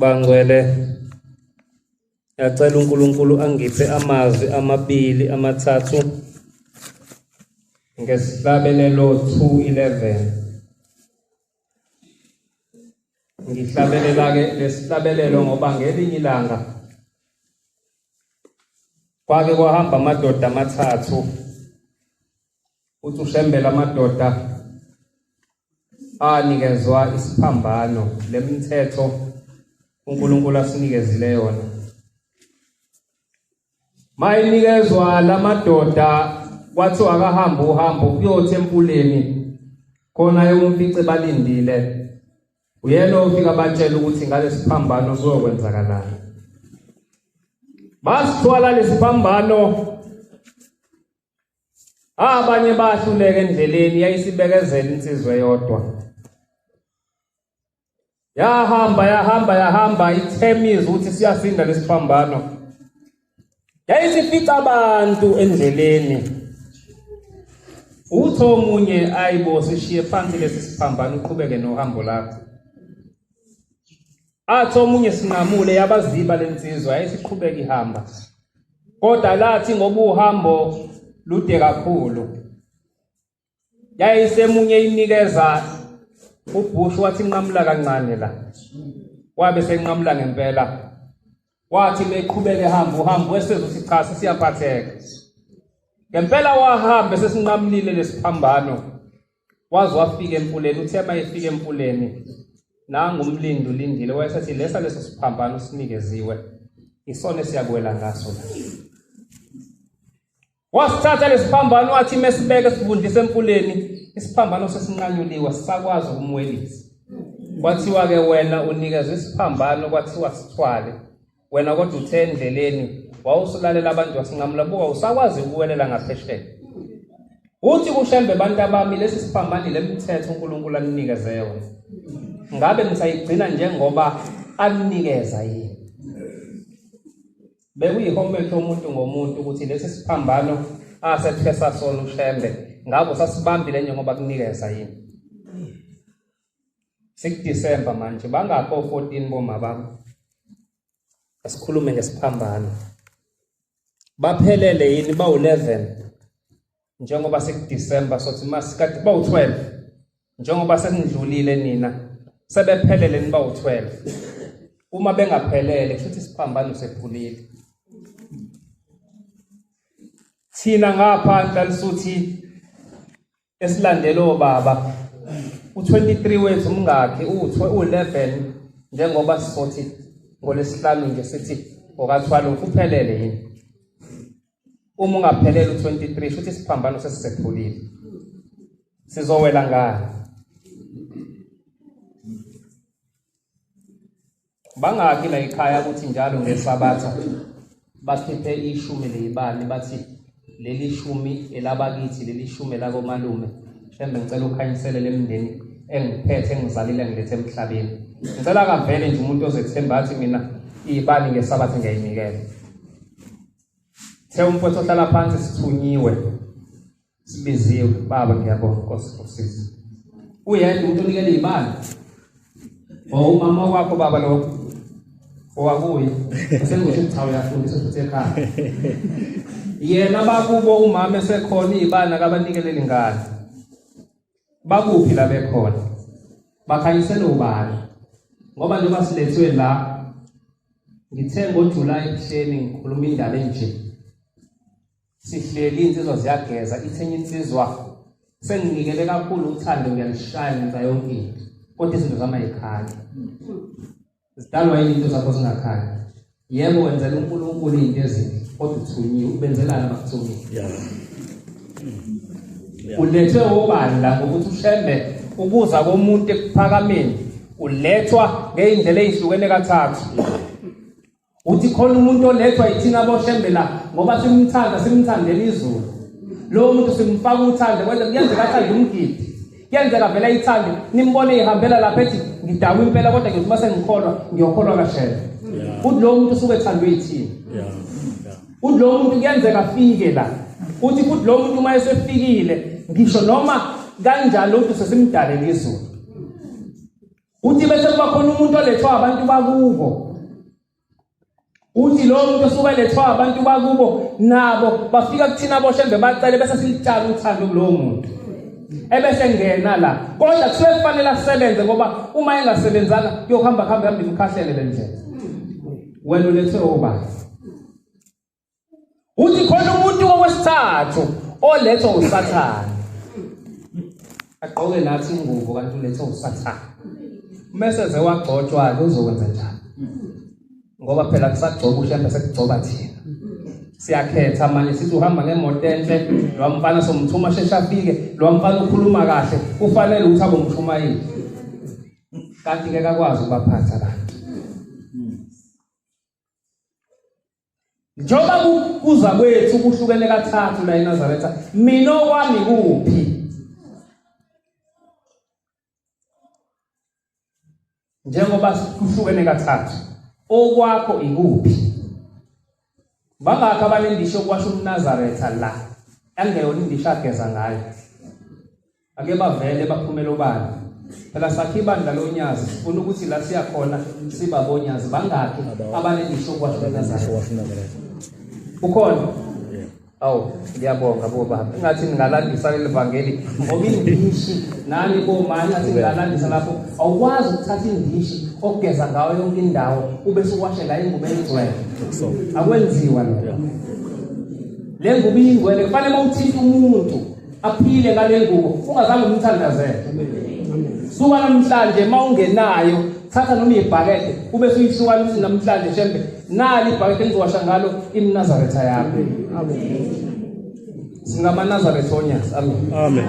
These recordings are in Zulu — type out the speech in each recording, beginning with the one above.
Bangcwele yacela uNkulunkulu angiphe amazwi amabili amathathu ngesihlabelelo 2:11 ngihlabelela ke lesihlabelelo ngoba ngelinye ilanga kwake kwahamba amadoda amathathu uthi ushembela amadoda anikezwa isiphambano lemithetho uNkulunkulu asinikezile yona mayinikezwa lamadoda kwathi akahamba uhambo kuyothi empuleni khona yomfice balindile uyena ofika batshela ukuthi ngale siphambano sizokwenzakalana basithwala lesiphambano abanye bahluleka endleleni yayisibekezela insizwe yodwa yahamba ithemiza ukuthi siyasinda lesiphambano yayisifica abantu endleleni uthi omunye ayibo sishiye phansi lesi siphambano uqhubeke nohambo lakho athi omunye sinqamule yabaziba lensizwa yayisiqhubeka ihamba kodwa lathi ngoba uhambo lude kakhulu yayisemunye inikeza uBush wathi nqamula kancane la wabe senqamula ngempela wathi meqhubeke ehamba uhambo wesezothi cha siyaphatheka ngempela wahamba sesinqamulile lesiphambano waze wafika empuleni uthe mayefika empuleni nanga umlindi ulindile wayesethi lesa leso siphambano sinikeziwe isona siyakwela ngaso la wasithatha lesiphambano wathi mesibeke sivundise empuleni isiphambano sesinqanyuliwe sisakwazi ukumwelisa kwathiwa ke wena unikezwe isiphambano kwathiwa sithwale wena kodwa uthe endleleni wawusulalela abantu wasinqamula buka usakwazi ukuwelela ngaphesheya uthi kushembe abantu abami lesi siphambano lemithetho uNkulunkulu anikeze yona ngabe nisayigcina njengoba anikeza yini bekuyihomethi umuntu ngomuntu ukuthi lesi siphambano asethesa sona ushembe ngabo sasibambile njengoba kunikeza yini December manje bangakho 14 boma bami asikhulume ngesiphambano baphelele yini bawu11 njengoba December sothi masikade bawu12 njengoba senidlulile nina sebephelele niba u12 uma bengaphelele kusho isiphambano sephulile thina ngaphandle lisuthi esilandelo baba u23 wethu umngakhe u11 njengoba sisothi ngolesihlanu nje sithi okathwala uphelele yini uma ungaphelele u23 kusho isiphambano sesisephulile sizowela ngani bangaki la ekhaya ukuthi njalo ngesabatha bakhiphe ishumi leyibani bathi leli shumi elabakithi leli shumi la komalume mhlambe ngicela ukhanyisele lemndeni engiphethe engizalile ngilethe emhlabeni ngicela kavele nje umuntu ozethemba athi mina ibani ngesabatha ngiyayinikela the umfowethu ohlala phansi sithunyiwe sibiziwe baba ngiyabonga Nkosi usisi uyedwa umuntu onikele ibani umama wakho baba lo owakuye sengisho ukuthi awuyafundisa futhi ekhaya yena bakubo umama esekhona izibani akabanikele ingane bakuphi la bekhona bakhanyisela ubani ngoba njengoba silethwe la ngithe ngoJuly ehleni ngikhuluma indaba enje sihleli insizwa ziyageza ithenye insizwa senginikele kakhulu uthando ngiyalishaya ngenza yonke into kodwa izinto zama ekhaya zidalwa yini into zakho zingakhaya yebo wenzela uNkulunkulu into ezinhle kodwa uthunyiwe ubenzelana bakuthunyiwe ulethwe obani la ngokuthi ushembe ukuza komuntu ekuphakameni ulethwa ngeindlela ezihlukene kathathu uthi khona umuntu olethwa yithina boshembe la ngoba simthandela izulu lo muntu simfaka uthande kwenza kuyenzeka athande umgidi kuyenzeka vele ayithande nimbone ihambela lapha ethi ngidawa impela kodwa ngithi mase ngiyokholwa kashela uthi lo muntu usuke ethandwe yithini uthi lo muntu kuyenzeka afike la uthi futhi lo muntu uma esefikile ngisho noma kanjalo umuntu sesimdalela izulu uthi bese kuba khona umuntu olethwa abantu bakubo, uthi lo muntu osuke elethwa abantu bakubo nabo bafika kuthina boshembe bacele bese silitshala uthando kulowo muntu ebese ngena la. Kodwa kusuke kufanele asebenze ngoba uma engasebenzanga kuyohamba imkhahlele le ndlela. Wena ulethwe obani? Uthi khona umuntu owesithathu olethwa uSathane. Aqoke nathi ingubo kanti ulethwa uSathane. Meseze wagcotshwa ke uzokwenza njani? Ngoba phela kusagcoba ushembe sekugcoba thina. Siyakhetha manje sithi uhamba ngemoto enhle, lo mfana somthuma shesha afike, lo mfana ukhuluma kahle, kufanele ukuthi abe umshumayeli. Kanti ke akakwazi ukubaphatha abantu. Njoba kuza kwethu kuhlukene kathathu la eNazaretha, mina wami kuphi? Njengoba kuhlukene kathathu, okwakho ikuphi? Bangakho abanendisho kwasho uMnazaretha la, angeyona indisho ageza ngayo. Ake bavele baphumela obani. Phela sakhe ibandla lonyazi, sifuna ukuthi la siyakhona sibabonyazi. Bangakho abanendisho kwasho uMnazaretha. Ukhona? Awu, ngiyabonga bobaba. Engathi ningalandisa leli vangeli ngoba indishi nani bomani athi ningalandisa lapho awukwazi ukuthatha indishi ogeza ngayo yonke indawo ube suwashela ingubo engcwele. Akwenziwa lokho. Le ngubo ingcwele kufanele mawuthinta umuntu aphile ngale ngubo ungazange umthandazele. Suka namhlanje mawungenayo thatha noma ibhakede ube suyihlukanisa namhlanje shembe nali ibhakede engizowasha ngalo iMnazaretha yakho. SingamaNazaretha onyazi. Amen.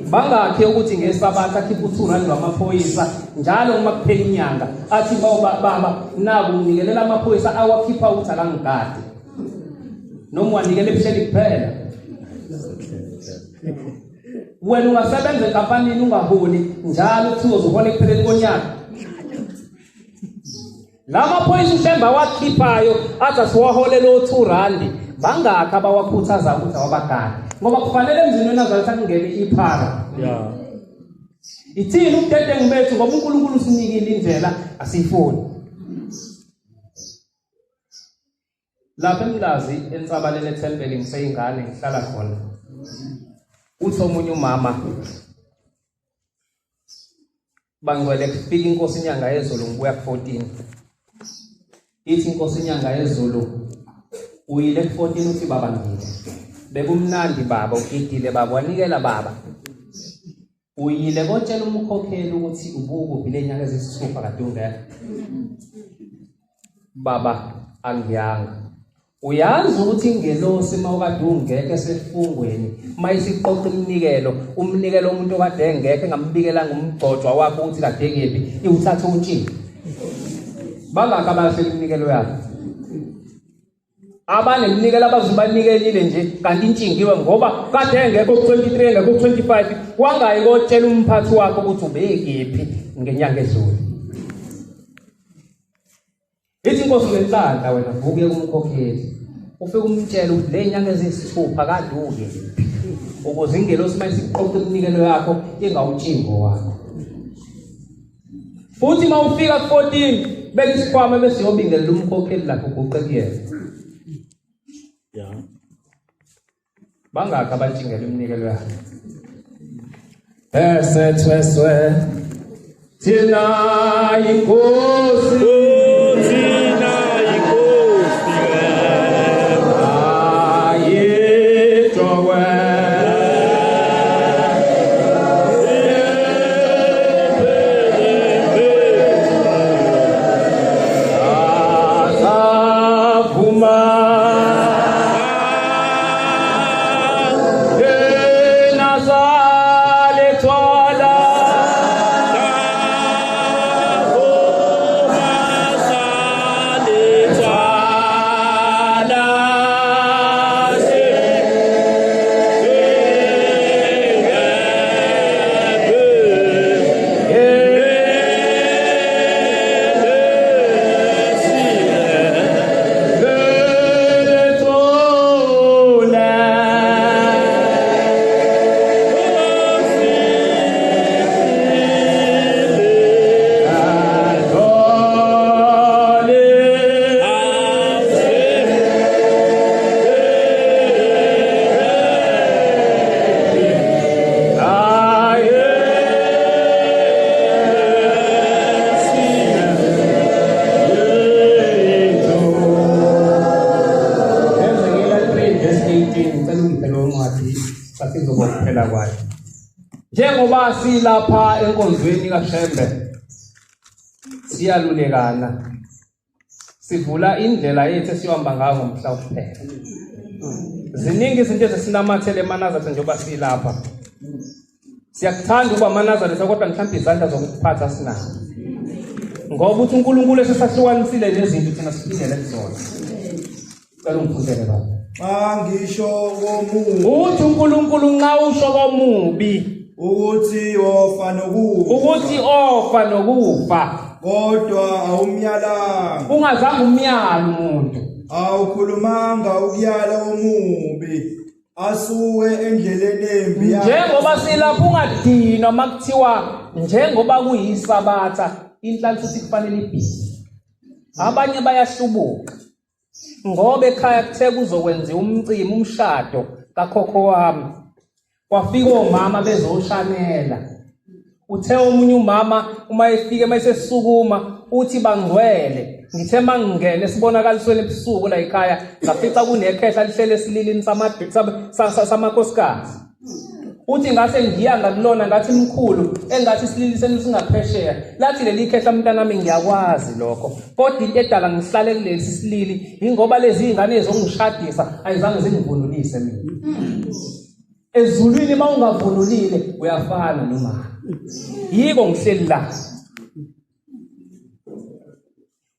Bangakhe ukuthi ngesabatha akhipha uthurani lwamaphoyisa njalo uma kuphela inyanga athi baba naku unikelela amaphoyisa awakhipha uthi akangigade noma wanikele ebuhleli kuphela. Wena ungasebenza enkampanini ungaholi njalo kuthiwa uzohola ekupheleni konyaka. La maphoyisa ushemba wakhiphayo athi asiwaholele uthurandi. Bangakho abawakhuthaza ukuthi awabagade ngoba kufanele emzini weNazaretha kungene iphara. Ithini ubudedengu bethu ngoba uNkulunkulu usinikile indlela asiyifuni. Lapha eMlazi eNtsabalele eThempeli ngiseyingane ngihlala khona. Uthi omunye umama bangwele kufika inkosi inyanga yezulu ngibuya ku14. Ithi inkosi inyanga yezulu uyile ku14 uthi baba ngile. Bekumnandi baba ugidile baba wanikela baba. Uyile kotshela umkhokheli ukuthi ubuku bile nyanga ezisithupha kade ungekho. Baba angiyanga. Uyazi ukuthi ingelosi mawukade ungekho esefungweni mayisiqoqa umnikelo umuntu okade engekho engambikela ngumgcojwa wakho ukuthi kade kephi iwuthatha untshini. Bangaka abahleli umnikelo yakho. Abane mnikela abazubanikelile nje kanti intshingiwe ngoba kade engekho ku23 engekho ku25 wangayi kotshela umphathi wakho ukuthi ubekephi ngenyanga edlule. Ithi inkosi ngenhlahla wena vuke kumkhokheli ufike umtshela ukuthi le nyanga ezisithupha kade uke ukuze ingelosi mayisiqoqa umnikelo yakho ingawutshingo wakho. Futhi mawufika ku14 beka isikhwama bese yobingelela umkhokheli lapho uguqe kuyena. Bangakho abatshingela umnikelo yakho. Esethweswe thina inkosi ukuphela kwayo. Njengoba silapha enkonzweni kaShembe siyalulekana, sivula indlela yethu esihamba ngayo ngomhla wokuphela. Ziningi izinto ezisinamathele eManazareth njengoba silapha. Siyakuthanda ukuba eManazareth kodwa mhlawumbe izandla zokuphatha sinazo. Ngoba uthi uNkulunkulu esesahlukanisile lezinto thina siphindele kuzona. Cela ungiphuzele baba. Ngisho komubi. Uthi uNkulunkulu nxa usho komubi Ukuthi ofa nokufa. Kodwa awumyalanga. Ungazange umyala umuntu. Awukhulumanga ukuyala omubi. Asuke endleleni embi. Njengoba silapha ungadinwa makuthiwa njengoba kuyisabatha inhlanhla futhi kufanele ibhizi. Abanye bayahlubuka. Ngoba ekhaya kuthe kuzokwenziwa umshado kakhokho wami. Kwafika omama bezoshanela. Uthe omunye umama uma efika mayesesukuma uthi bangcwele. Ngithe mangingene sibonakalisweni ebusuku la ekhaya ngafica kunekhehla lihlele esililini samakhosikazi. Uthi ngase ngiya ngakulona ngathi mkhulu engathi isilili senu singaphesheya. Lathi leli khehla mntana nami ngiyakwazi lokho. Kodwa into edala ngihlale kulesi silili ingoba lezi izingane ezongishadisa ayizange zingivunulise mina. Ezulwini mawungavunulile uyafana noma. Yiko ngihleli la.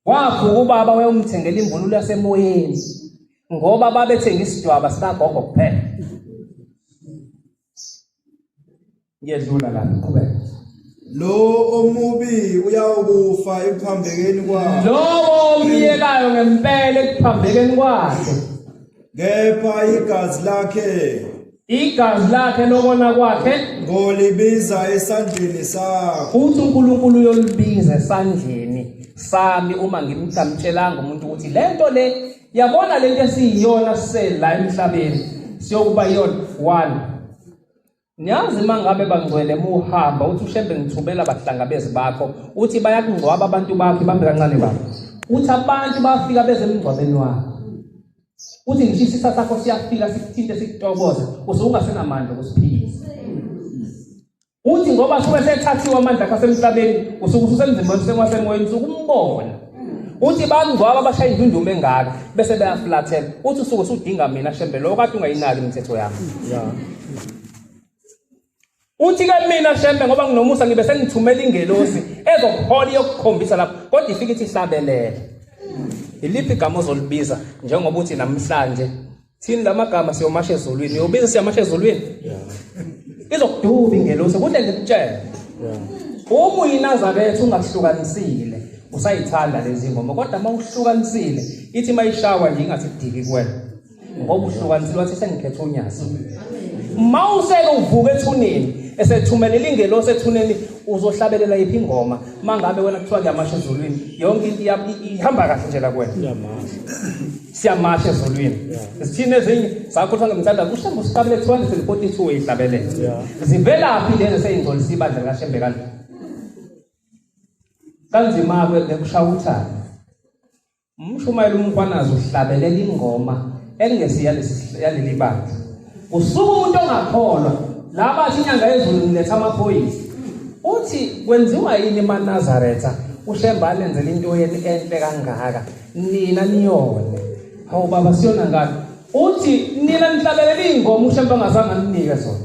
Wavuka ubaba wayomthengela imvunulo yasemoyeni ngoba babethenga isidwaba sikagogo kuphela. Ngiyedlula la qhubeka. Lo omubi uyawukufa ekuphambekeni kwakhe. Lo omiyekayo ngempela ekuphambekeni kwakhe. Kepha igazi lakhe lokona kwakhe ngolibiza esandleni sakho. Uthi uNkulunkulu uyolibiza esandleni sami uma ngimtshela umuntu ukuthi lento le yabona lento esiyiyona sisela emhlabeni siyokuba yona 1. Niyazi mangabe bangcwele muhamba uthi uShembe ngithubela abahlangabezi bakho uthi bayakungcwaba abantu bakho bambe kancane bakho. Uthi abantu bafika beze emngcwabeni wakho. Uthi ngisho isitha sakho siyafika sikuthinte sikutokoze usungasenamandla ukusiphilisa. Uthi ngoba suke sethathiwa amandla akhe asemhlabeni usuke usemzimbeni sengasemoyeni usukumbona. Uthi bangcwaba abashaya indunduma engaka bese bayaflathela. Uthi usuke usudinga mina Shembe lo kade ungayinaki imithetho yami. Uthi ke mina Shembe ngoba nginomusa ngibe sengithumela ingelosi ezokuhola yokukhombisa lapho kodwa ifike ithi hlabelele. Iliphi igama ozolibiza njengoba uthi namhlanje thini lamagama siyomasha ezulwini uyobiza siyamasha ezulwini? Izokuduba ingelosi kuhle ngikutshela. Uma uyiNazaretha ungahlukanisile usayithanda lezi ngoma kodwa mawuhlukanisile ithi mayishawa nje ingathi kudiki kuwena ngoba uhlukanisile wathi sengikhetha uNyasa. Mawuseke uvuka ethuneni esethumelela ingelosi ethuneni uzohlabelela iphi ingoma mangabe wena kuthiwa kuyamasha ezulwini yonke into ihamba kahle nje la kuwena. Siyamasha ezulwini. Sithini ezinye sakhothwa ngemthanda uShembe usihlabele 242 uyihlabelela. Zivelaphi lezi seyingcolisa ibandla kaShembe kanje? Kanzima bekushawuthana. Umshumayeli umkhwanazi uhlabelela ingoma engesiya yaleli bandla. Usuku umuntu ongakholwa laba athi inyanga yezulu niletha amaphoyisa. Uthi kwenziwa yini eManazaretha uShembe alenzele into enhle kangaka nina niyone. Hawu baba siyona ngani? Uthi nina nihlabelela ingoma uShembe angazange aninike zona.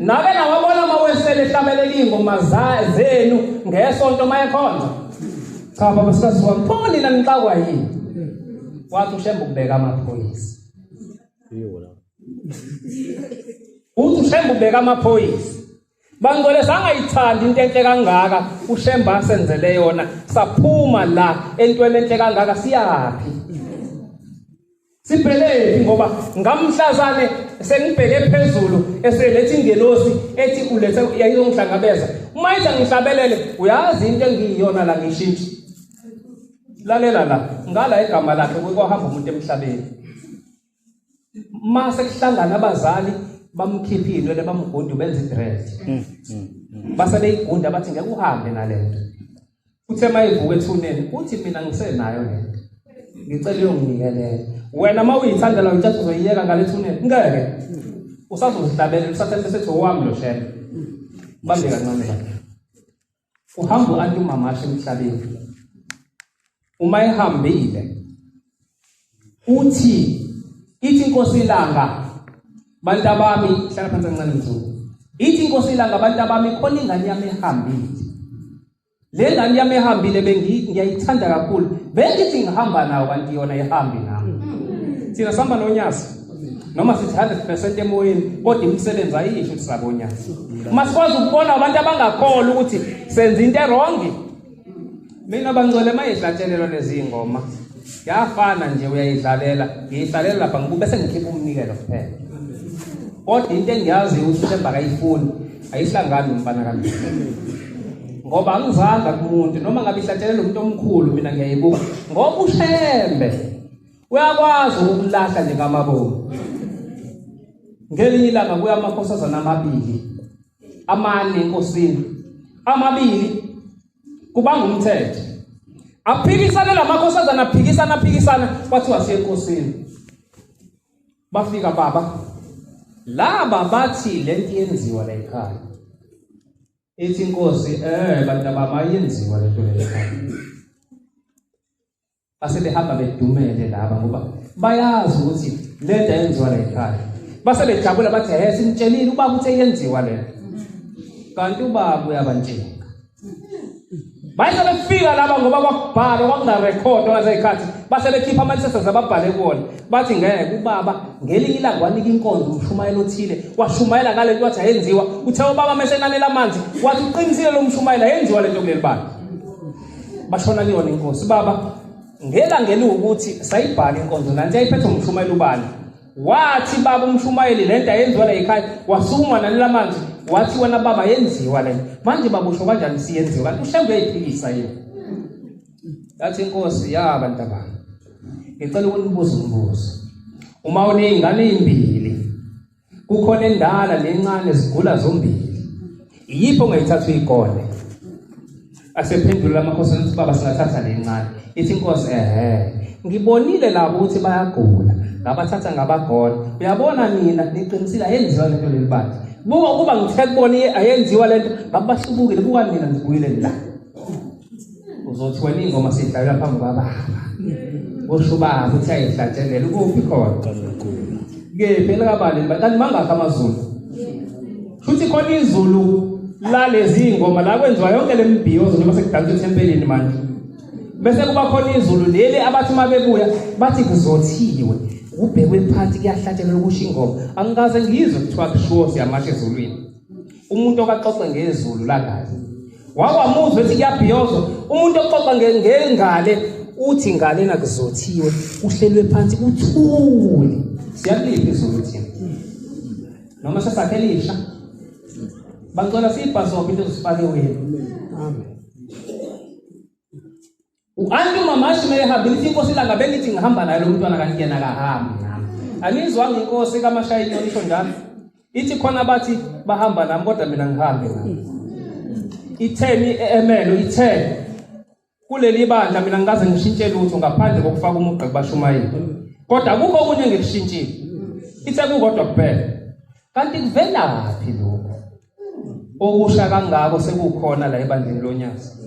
Nake nawabona mawesele ehlabelela ingoma zenu ngesonto mayekhonza. Cha baba sikaziwa pho nina nixakwa yini? Wathi uShembe ukubeka amaphoyisa. Uthi uShembe ubeka amaphoyisa. Bangcwele sangayithandi into enhle kangaka uShembe asenzele yona saphuma la entweni enhle kangaka siyapi? Sibhele ngoba ngamhlazane sengibheke phezulu eselethe ingelosi ethi ulethe yayizongihlangabeza. Uma ithi ngihlabelele uyazi into engiyiyona la ngishintsha. Lalela la ngala igama lakhe kwahamba umuntu emhlabeni. Mase kuhlangana abazali bamkhipha inwele bamgundi benza idread. Base beyigunda bathi ngeke uhambe nalento. Uthe mayivuka ethuneni uthi mina ngisenayo lento. Ngicela uyonginikelele. Wena mawuyithanda la uthi uzoyiyeka ngalethuneni ngeke. usazozihlabela usathembe sethi owami lo shembe bambe kancane la uhamba uanti umamasha emhlabeni uma ehambile uthi ithi inkosi ilanga bantu abami hlala phansi kancane mthungu ithi inkosi ilanga bantu abami khona ingane yami ehambile le ngane yami ehambile ngiyayithanda kakhulu bengithi ngihamba nawo kanti yona ihambi nami thina sihamba nonyasi noma sithi 100% emoyeni kodwa imisebenzi ayisho ukuthi sabonyasi masikwazi ukubona abantu abangakholwa ukuthi senza into wrong mina bangcwele mayehlatshelelwa lezi ingoma yafana nje uyayidlalela ngiyihlalela lapha ngikube bese ngikhipha umnikelo kuphela kodwa into engiyazi ukuthi uthemba kayifuni ayihlangani umfana kambi ngoba angizanga kumuntu noma ngabe ihlatshelela umuntu omkhulu mina ngiyayibuka ngoba ushembe uyakwazi ukulahla nje ngamabomu ngelinye ilanga kuya amakhosazana amabili amane enkosini amabili kubanga umthetho aphikisana lamakhosazana aphikisana bathi wasiye enkosini bafika baba laba bathi lento yenziwa la ekhaya ithi inkosi bantu abamayenziwa lento la ekhaya asebehamba bedumele laba ngoba bayazi ukuthi lento yenziwa la ekhaya base bejabula bathi simtshelile ubaba uthe yenziwa lento kanti ubaba uyabantshenga bayise befika laba ngoba kwakubhala kwakungarekhodwa ngazekhathi base bekhipha amathetho zababhale kuona bathi ngeke ubaba ngelinye ilanga wanika inkonzo umshumayelo othile washumayela ngale wathi ayenziwa uthe ubaba mesenanela amanzi wathi uqinisile lo mshumayela yenziwa lento kuleli bani bashona liyona inkosi baba ngelangeli ukuthi sayibhala inkonzo nanti ayiphethe umshumayelo ubani wathi baba umshumayeli lento ayenziwa la ekhaya wasuma nanela amanzi wathi wena baba yenziwa lento manje babusho kanjani siyenziwa kanti ushembe uyayiphikisa yini yathi inkosi abantu abami ngicela ukunibuza umbuzo uma unezingane ezimbili kukhona endala nencane zigula zombili iyipho ongayithatha uyikole asephendula amakhosana ukuthi baba singathatha lencane ithi inkosi ngibonile labo ukuthi bayagula ngabathatha ngabagona uyabona mina niqinisile ayenziwa lento leli bantu buka kuba ngithe kubona ayenziwa lento ngabahlubukile buka mina ngibuyile la uzothi wena ingoma sidlalela phambi kwababa usho baba uthi ayihlatshelela ukuphi khona ke phela kabali kanti mangakho amazulu futhi khona izulu lalezi ingoma la kwenziwa yonke lemibhiyozo noma sekudanswa ethempelini manje bese kuba khona izulu leli abathi mabebuya bathi kuzothiwe ubhekwe phansi kuyahlatshelwa ukusho ingoma angikaze ngizwe kuthiwa kushiwo siyamasha ezulwini umuntu okaxoxa ngezulu lagazi wakwamuzwe ethi kuyabhiyozwa umuntu oxoxa ngengale uthi ngale nakuzothiwe uhlelwe phansi uthule siyakuliphi izulu thina noma sesakhelisha bangcela sibhasoke into zifake wena amen uantu mamashi mehambile inkosi la ngabe ngithi ngihamba naye lo mntwana kanti yena akahambi nami anizwa nginkosi kaMashayini yisho njalo ithi khona bathi bahamba nami kodwa mina ngihambe nami i10 emelo i10 kuleli bandla mina ngikaze ngishintshe lutho ngaphandle kokufaka umugqa kubashumayeli kodwa akukho okunye ngikushintshile ithe kukodwa kuphela kanti kuvelaphi lokho okusha kangako sekukhona la ebandleni lonyasi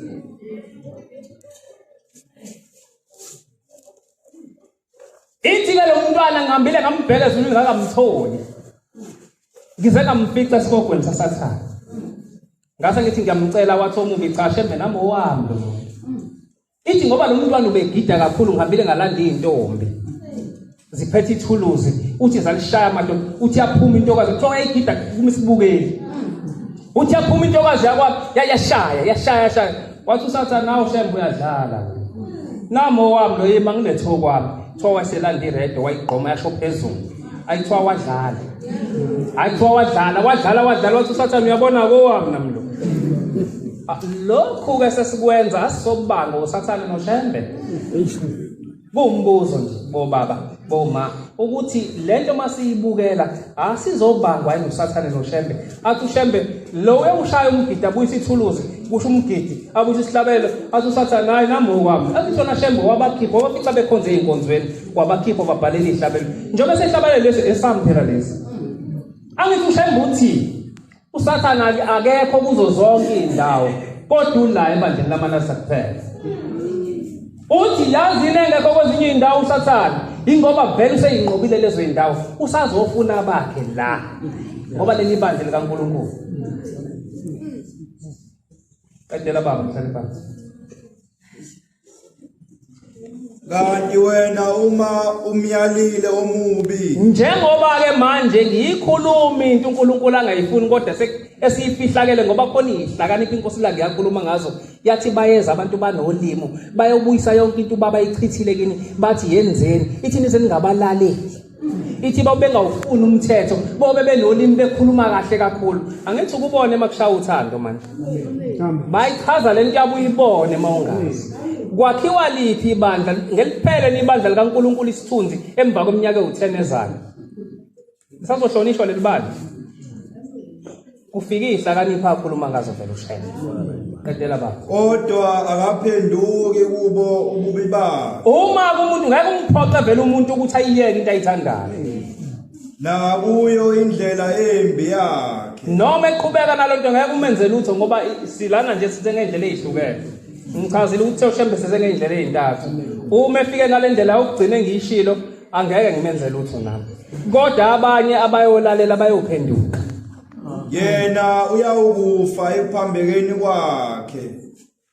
ithi ke lo mntwana ngihambile ngambheka ezulwini ngakamtholi ngize ngamfica esikogweni sasathana ngase ngithi ngiyamcela wathi omubi cha shembe nami owami lo ithi ngoba lo mntwana ubegida kakhulu ngihambile ngalanda izintombi ziphethe ithuluzi uthi zalishaya amadoda uthi yaphuma intokazi kuthiwa yayigida kumisibukeli uthi yaphuma intokazi yakwaphi yashaya wathi usathana nawo shembe uyadlala namo wami lo yima nginetho kwami kuthiwa waselanda ired wayigqoma yasho phezulu ayithiwa wadlala wathi usathana uyabona kowami nami lo lokhu ke sesikwenza asisobanga usathana noshembe kumbuzo nje bobaba boma ukuthi lento masiyibukela asizobangwa usathana noshembe athi ushembe lo ushaya umgidi abuyisa ithuluzi kusho umgidi abuyisa isihlabelo athi usathana hayi nami okwami athi sona shembe wabakhipha wabafica bekhonze einkonzweni kwabakhipha babhalela ihlabelo njengoba sehlabelo lesi esamphela lesi Angithi ushemba uthi usathana akekho kuzo zonke indawo kodwa ula ebandleni lamanasa kuphela. Uthi yazi ingekho kwezinye indawo usathana ingoba vele useyinqobile lezo indawo usazofuna bakhe la ngoba leli bandla likaNkulunkulu. Qedela baba mhlali phansi. Kanti wena uma umyalile omubi Njengoba ke manje ngiyikhuluma into uNkulunkulu angayifuni kodwa esiyifihlakele ngoba khona ihlakaniphi inkosi la ngiyakhuluma ngazo yathi bayeza abantu banolimo bayobuyisa yonke into baba ichithile kini bathi yenzeni ithi nisengabalaleli ithi bawubengawufuni umthetho bobe benolimi bekhuluma kahle kakhulu angithi ukubone emakushaya uthando manje bayichaza lento yabuyibone mawungazi kwakhiwa liphi ibandla ngeliphele libandla likaNkulunkulu isithunzi emva kweminyaka u10 ezayo sazohlonishwa leli bandla kufike ihlakaniphi akhuluma ngazo vele ushayela qedela baba kodwa akaphenduki kubo ububi bakhe uma umuntu ngeke umphoxe vele umuntu ukuthi ayiyeke into ayithandayo nakuyo indlela embi yakhe noma eqhubeka nalonto ngeke umenze lutho ngoba silana nje sithe ngendlela ezihlukene ngichazile ukuthi ushembe seze ngendlela ezintathu uma efike ngalendlela ukugcina ngiyishilo angeke ngimenze lutho nami kodwa abanye abayolalela bayophenduka yena uyawukufa ekuphambekeni kwakhe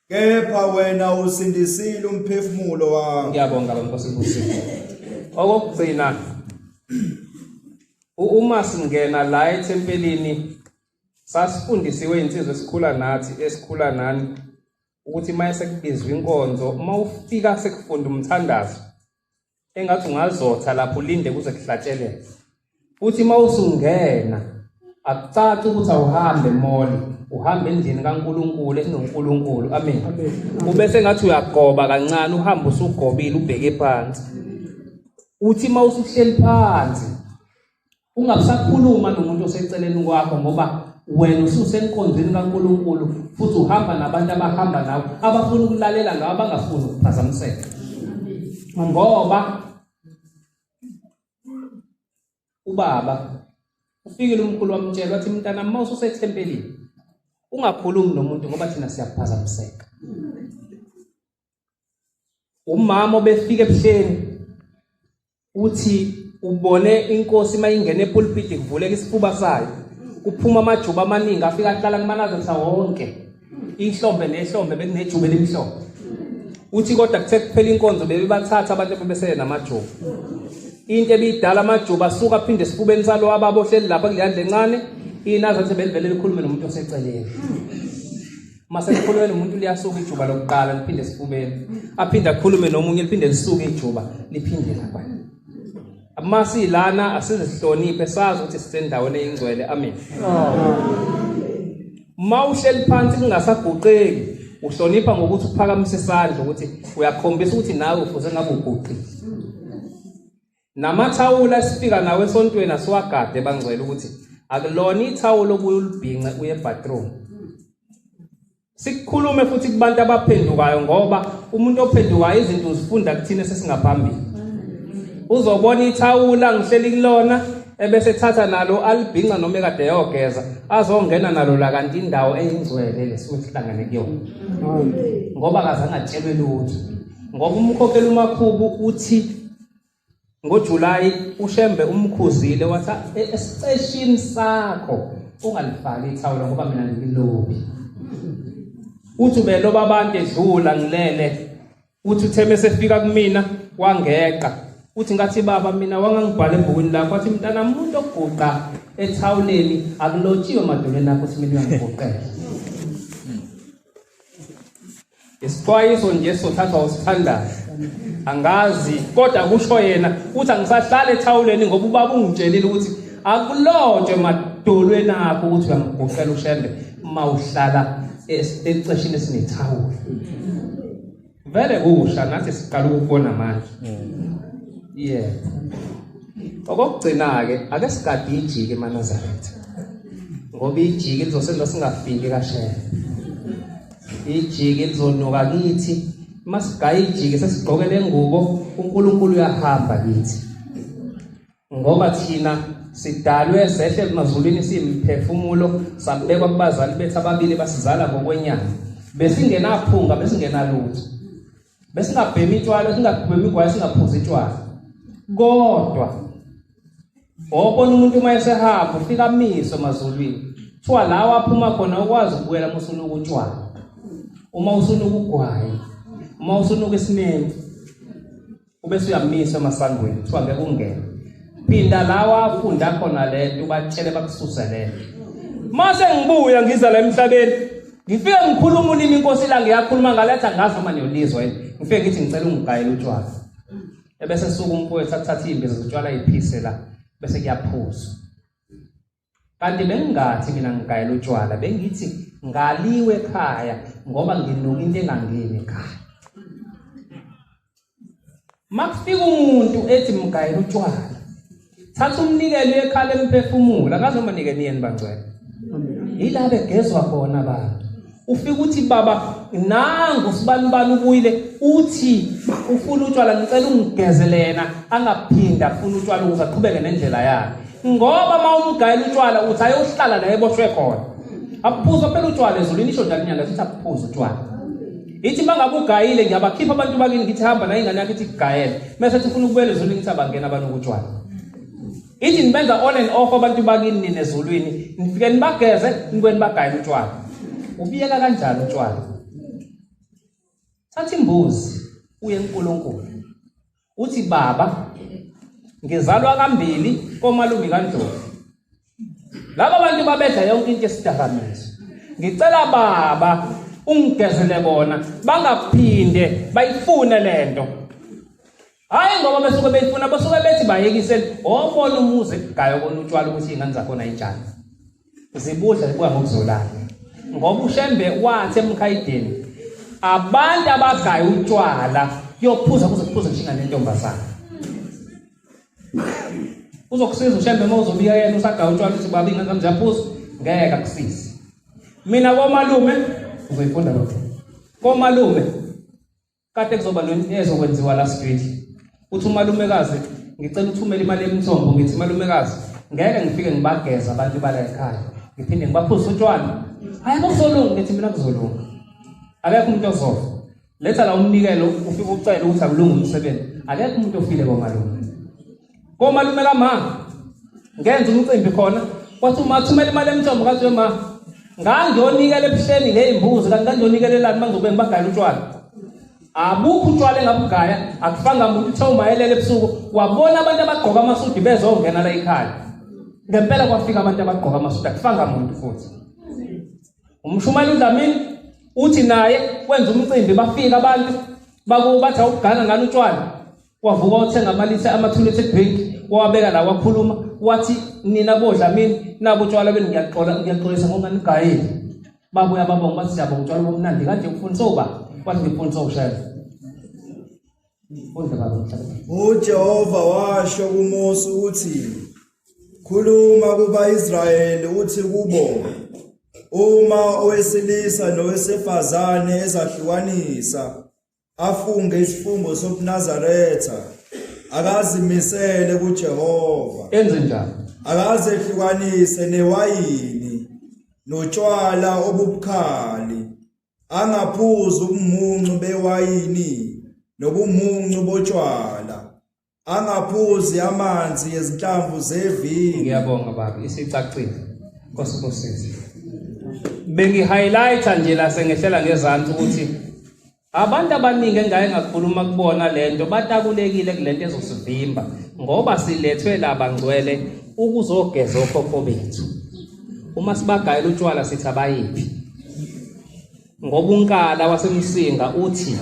kepha wena usindisile umphefumulo wakho. Ngiyabonga bamposi kusipho okugcina uma singena la ethempelini sasifundisiwe insizwe esikhula nani ukuthi mayese kubizwa inkonzo uma ufika sekufunda umthandazo engathi ungazotha lapho ulinde kuze kuhlatshelele uthi mawusungena akucaci ukuthi awuhambe moli uhambe endlini kaNkulunkulu esinoNkulunkulu amen ubese ngathi uyagoba kancane uhambe usugobile ubheke phansi uthi mawusuhleli phansi ungasakhuluma nomuntu oseceleni kwakho ngoba wena ususenkonzweni kaNkulunkulu futhi uhamba nabantu abahamba nawe abafuna ukulalela ngawe abangafuni ukuphazamiseka ngoba ubaba ufikile umkhulu wamtshela wathi mntana uma ususethempelini ungakhulumi nomuntu ngoba thina siyaphazamiseka. Umama obefika ebuhleni uthi ubone inkosi mayingena epulpit kuvuleka isifuba sayo kuphuma amajuba amaningi afika ahlala kumanaza wonke ihlombe nehlombe bekunejuba elimhlophe uthi kodwa kuthe kuphela inkonzo bebebathatha abantu bebesele namajuba into ebidala amajuba asuka aphinde esifubeni salo ababohleli lapha kuleyandle encane inaza athi belivele likhulume nomuntu oseceleni mase likhulume nomuntu liyasuka ijuba lokuqala liphinde esifubeni aphinde akhulume nomunye liphinde lisuke ijuba liphinde lapha amasilana asizihloniphe sazi ukuthi sisendaweni eyingcwele amen. Mawuhleli phansi kungasaguqeki uhlonipha ngokuthi uphakamise isandla ukuthi uyakhombisa ukuthi nawe ufuze ngabe uguqile. Namathawula esifika nawe esontweni asiwagade bangcwele ukuthi akulona ithawulo obuye ulibhinqe uye ebathroom. Sikukhulume futhi kubantu abaphendukayo ngoba umuntu ophendukayo izinto uzifunda kuthina sesingaphambili. Uzobona ithawula ngihleli kulona ebese thatha nalo alibhinqa noma ekade yogeza azongena nalo la kanti indawo eyingcwele lesisihlangane kuyona ngoba akazange atshelwe lutho ngoba umkhokheli umakhubu uthi ngoJuly ushembe umkhuzile wathi esiceshini sakho ungalifaki ithawula ngoba mina ngilobi uthi ubeloba abantu edlula ngilele uthi utheme sefika kumina wangeqa uthi ngathi baba mina wangangibhala ebhukwini lakho wathi mntana umuntu oguqa ethawuleni akulotshiwe emadolweni akho ukuthi mina uyangigoqela. Isixwayiso nje sothathwa usithandayo angazi kodwa kusho yena uthi angisahlala ethawuleni ngoba ubaba ungitshelile ukuthi akulotshwe emadolweni akho ukuthi uyangigoqela ushembe mawuhlala esiceshini esinethawula. Vele kusha nathi siqala ukubona manje. Yeah. Okugcina ke ake sigade ijike eManazaretha. Ngoba ijike lizosenza singafiki kaShela. Ijike lizonuka kithi, masigaya ijike sesigqokele ingubo, uNkulunkulu uyahamba kithi. ngoba thina sidalwe sehle emazulwini siyimphefumulo sabekwa kubazali bethu ababili basizala ngokwenyama besingenaphunga besingenalutho besingabhemi itshwala singabhemi igwayi singaphuzi itshwala kodwa obona umuntu mayesehamba ufika amiswe emazulwini kuthiwa lawa aphuma khona ukwazi ukubuyela uma usunuka utshwala uma usunuka ugwayi uma usunuka isinemi ubese uyamiswa emasangweni kuthiwa ngeke ungene phinda lawa afunda khona lento batshele bakususelele mase ngibuya ngiza la emhlabeni ngifike ngikhuluma ulimi inkosi la ngiyakhuluma ngalathi angazi noma niyolizwa yini ngifike ngithi ngicela ungigayele utshwala ebese suka umfowethu athatha imbiza zotshwala iphise la bese kuyaphuza kanti bengingathi mina ngigayela utshwala bengithi ngaliwe ekhaya ngoba nginuka into engangeni ekhaya makufika umuntu ethi mgayela utshwala thatha umnikelo ekhala emphefumula akazi noma nikeni yeni bangcwele ila begezwa khona abantu ufika uthi baba nangu sibanibani ubuyile uthi ufuna utshwala ngicela ungigezelena angaphinda afuna utshwala ukuze aqhubeke nendlela yakhe ngoba mawumgayela utshwala uthi ayohlala la eboshwe khona aphuza phela utshwala ezulwini isho njalo inyanga sithi aphuza utshwala ithi mangabe ugayile ngiyabakhipha abantu bakini ngithi hamba na ingane yakhe ithi kugayele mase ethi ufuna ukubuyela ezulwini ngithi abangena abantu ukutshwala ithi nibenza on and off abantu bakini ninezulwini nifike nibageze nikweni bagayela utshwala ubiyeka kanjalo utshwala thatha imbuzi uye eNkulunkulu uthi baba ngizalwa kambili komalume kaNdlovu laba bantu babedla yonke into esidakamizwa ngicela baba ungigezele bona bangaphinde bayifune lento hayi ngoba besuke beyifuna basuke bethi bayekisele obona umuzi egayo kona utshwala ukuthi ingane zakhona ayitshali zibudla zibuya ngokuzolana ngoba uShembe wathi emkhayideni abantu abagaye utshwala yophuza kuze kuphuze nshinga nentombazana uzokusiza uShembe mawuzobika yena usagaye utshwala uthi baba ingane zami ziyaphuza ngeke akusize mina komalume uzoyifunda lokho komalume kade kuzoba nezokwenziwa la street uthi umalumekazi ngicela uthumele imali emthombo ngithi malumekazi ngeke ngifike ngibageza abantu bala ekhaya ngiphinde ngibaphuza utshwala hayi kuzolunga ngithi mina kuzolunga akekho umuntu ozofa letha la umnikelo ufike ucela ukuthi akulunga umsebenzi akekho umuntu ofile komalume kama ngenza umcimbi khona kwathi uma thumela imali emthombo kathi ma ngangiyonikela ebuhleni ngezimbuzi kanti ngangiyonikela mangizobe ngibagayela utshwala abukho utshwala engabugaya akufanga umuntu uthe umayelele ebusuku wabona abantu abagqoka amasudi bezongena la ekhaya ngempela kwafika abantu abagqoka amasudi akufanga umuntu futhi umshumayeli uDlamini uthi naye wenza umcimbi bafika abantu bathi awugana ngalo utshwala wavuka uthenga amalitha amathulithe drink wabeka la wakhuluma wathi nina boDlamini nabo utshwala beni ngiyaxolisa ngoba nigayile babuya babonga bathi siyabonga utshwala bomnandi kanje ufundisa uba wathi ngifundisa uShembe uJehova washo kuMose ukuthi khuluma kuba Israyeli uthi kubo uma owesilisa nowesifazane ezahlukanisa afunge isifungo sobuNazaretha akazimisele kuJehova enze njalo akazehlukanise newayini notshwala obubukhali angaphuzi ubumuncu bewayini nobumuncu botshwala angaphuzi amanzi ezinhlamvu zevini. Ngiyabonga baba isicacile Nkosini bengi-highlighta nje la sengehlela ngezansi ukuthi abantu abaningi engaye ngakhuluma kubona lento batakulekile kulento ezosivimba ngoba silethwe labangcwele ukuzogeza okhokho bethu. Uma sibagayela utshwala sithi abayiphi ngoba unkala wasemsinga uthi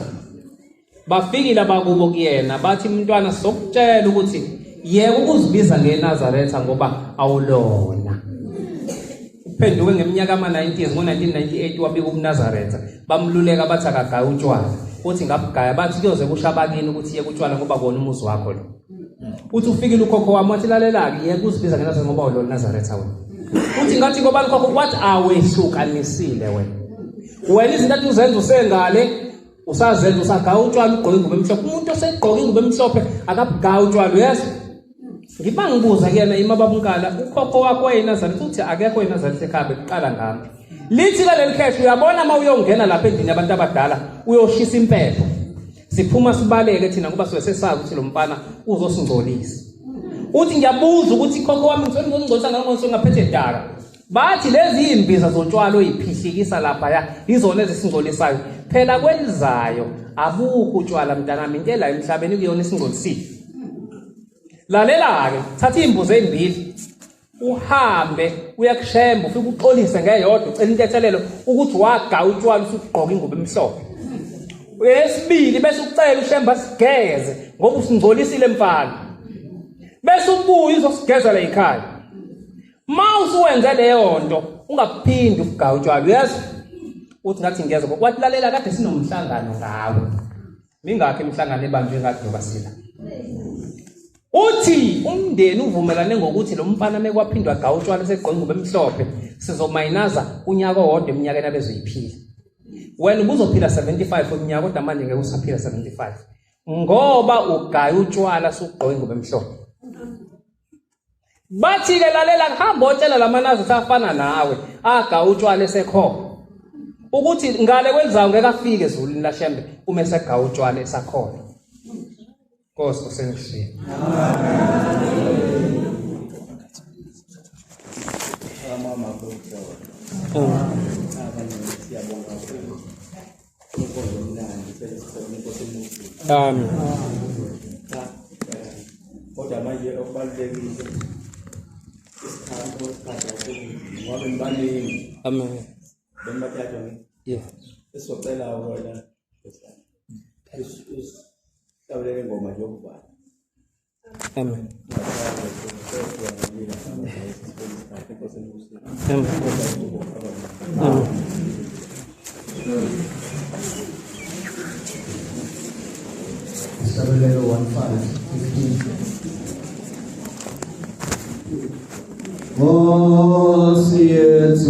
bafikile abakubo kuyena bathi umntwana sokutshela ukuthi yeke ukuzibiza ngeNazaretha ngoba awulona. Uphenduke ngeminyaka ama-90s ngo-1998 wabika uNazaretha bamluleka bathi akagaya utshwala uthi ngabugaya bathi kuyoze kushabakini ukuthi yeke utshwala ngoba kona umuzi wakho lo. Uthi ufikile ukhokho wami wathi lalela-ke yeke uzibiza ngeNazaretha ngoba awulona Nazaretha wena. Uthi ngathi ngoba ukhokho wathi awehlukanisile wena izinto athi uzenza usengale usazenza usagaya utshwala ugqoke ingubo emhlophe. Umuntu osegqoke ingubo emhlophe akabugaya utshwala yes Ngiba ngibuza kuyena imababa uNkala ukhokho wakho wayeNazaretha uthi akekho eNazaretha ekhaya kuqala ngami. Lithi kaleli khehla uyabona uma uyongena lapha endlini yabantu abadala uyoshisa impepho. Siphuma sibaleke thina kuba sisesazi ukuthi lo mfana uzosingcolisa. Uthi ngiyabuza ukuthi ikhokho wami ngizongcolisa ngaphethe edaka. Bathi lezi imbiza zotshwala oyiphihlikisa lapha ya izona ezisingcolisayo. Phela kwelizayo abukho utshwala mntanami into la emhlabeni kuyona isingcolisile. Lalela ke thatha imbuzi ezimbili uhambe uyakushemba ufike uxolise ngeyodwa ucela intethelelo ukuthi waga utshwala usugqoka ingubo emhlophe. Uyesibili bese ucela ushemba sigeze ngoba usingcolisile mfana. Bese ubuye uzosigeza la ekhaya. Mawusu wenze leyo nto ungaphindi ukugawa utshwala uyazi uthi ngathi ngiyeza kwathi lalela kade sinomhlangano ngawe. Mingakho imihlangano ebanjwe ngathi ngoba sila. Uthi umndeni uvumelane ngokuthi lo mfana mekwaphindwa gawa utshwala segqoka ingubo emhlophe sizomayinaza unyaka owodwa eminyakeni abezoyiphila. Wena ubuzophila 75 eminyaka kodwa manje ngeke usaphila 75 ngoba ugaya utshwala sugqoka ingubo emhlophe. Bathi ke lalela hamba otshela lamanazi afana nawe aga utshwala esekhona ukuthi ngale kwenzayo ngeke afike ezulwini laShembe uma esegawa utshwala esakhona. Nkosi kusengishilo. Amen. Kodwa manje okubalulekile isikhathi ngoba nibaningi. Amen. Bengibathatha Yeah. esocela wena tabuleke ngoma yokuvala. Amen. Isabelelo 1:5-15. Nkosi yethu